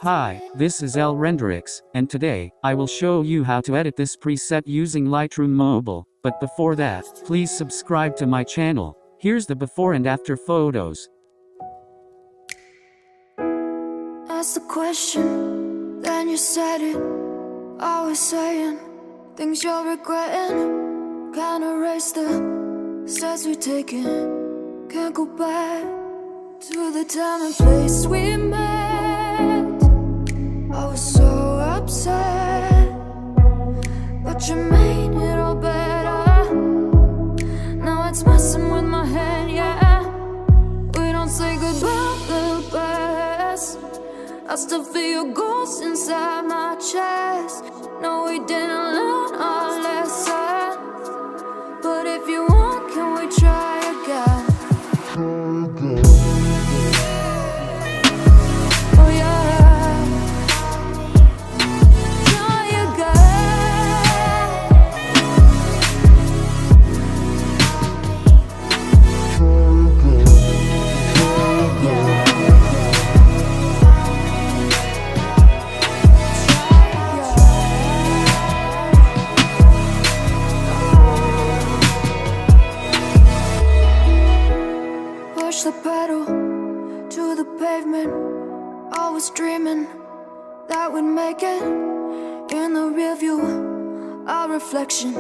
Hi, this is 𝗟𝗡𝗏𝗧𝗦, and today, I will show you how to edit this preset using Lightroom Mobile. But before that, please subscribe to my channel. Here's the before and after photos. Ask the question, then you said it. Always saying things you're regretting. Can't erase the steps we've taken. Can't go back to the time and place we met. I was so upset, but you made it all better. Now it's messing with my head, yeah. We don't say goodbye the best. I still feel your ghost inside my chest. No, we didn't learn our lesson, but if you want, can we try again? Oh yeah, try again. Push the pedal to the pavement. I was dreaming that we'd make it. In the rear view, our reflection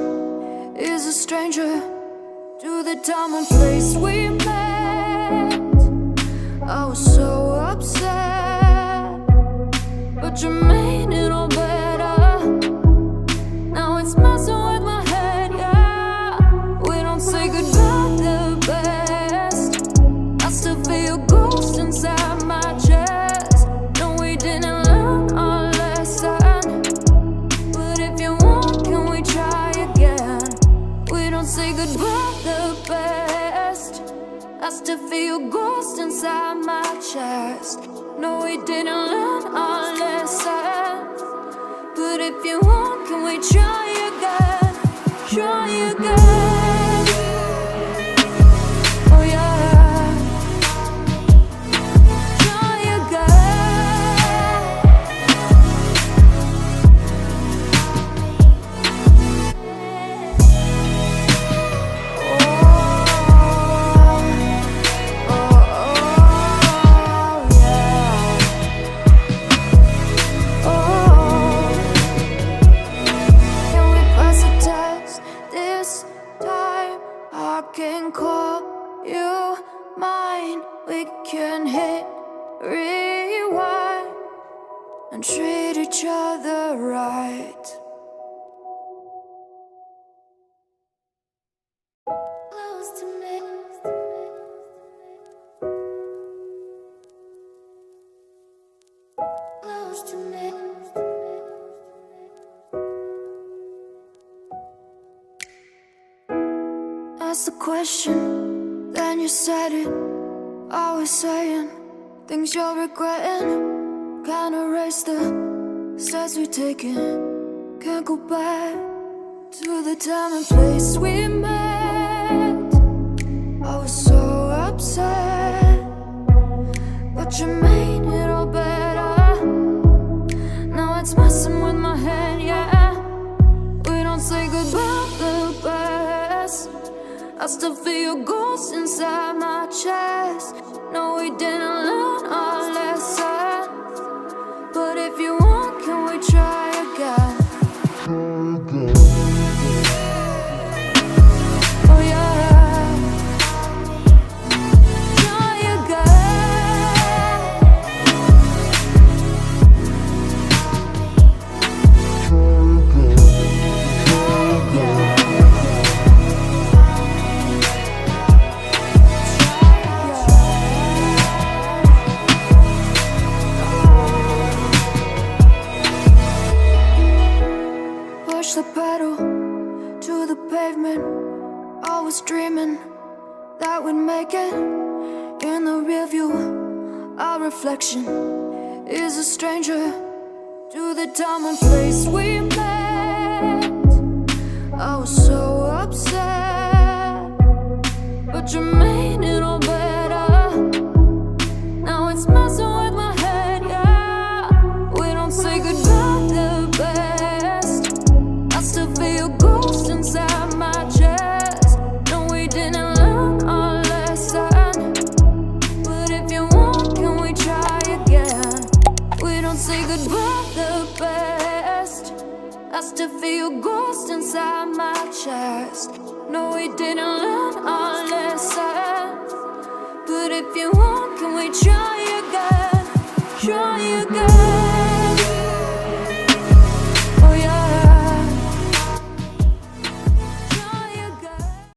is a stranger to the time and place we met. I was so upset, but you made it all better. Now it's messing with my head, yeah. We don't say goodbye the best. I still feel your ghost inside my chest. No, we didn't learn our lesson, but if you want, can we try again? We don't say goodbye the best. I still feel your ghost inside my chest. No, we didn't learn our lesson, but if you want, can we try again? Try again. Oh yeah, try again. Can we pass the test this time? I can call you mine. We can hit rewind and treat each other right. Close to me. Close to me. Ask the question, then you said it. Always saying things you're regretting. Can't erase the steps we've taken. Can't go back to the time and place we met. I was so upset, but you made it all better. Now it's messing with my head, yeah. We don't say goodbye the best. I still feel your ghost inside my chest. No, we didn't learn our lesson, but if you want, can we try again? Oh yeah, try again. Push the pedal to the pavement. I was dreaming that we'd make it. In the rear view, our reflection is a stranger to the time and place we met. I was so upset, but you made it all better. Now it's messing with my head, yeah. say goodbye the best. I still feel your ghost inside my chest. No, we didn't learn our lesson, but if you want, can we try again? Try again.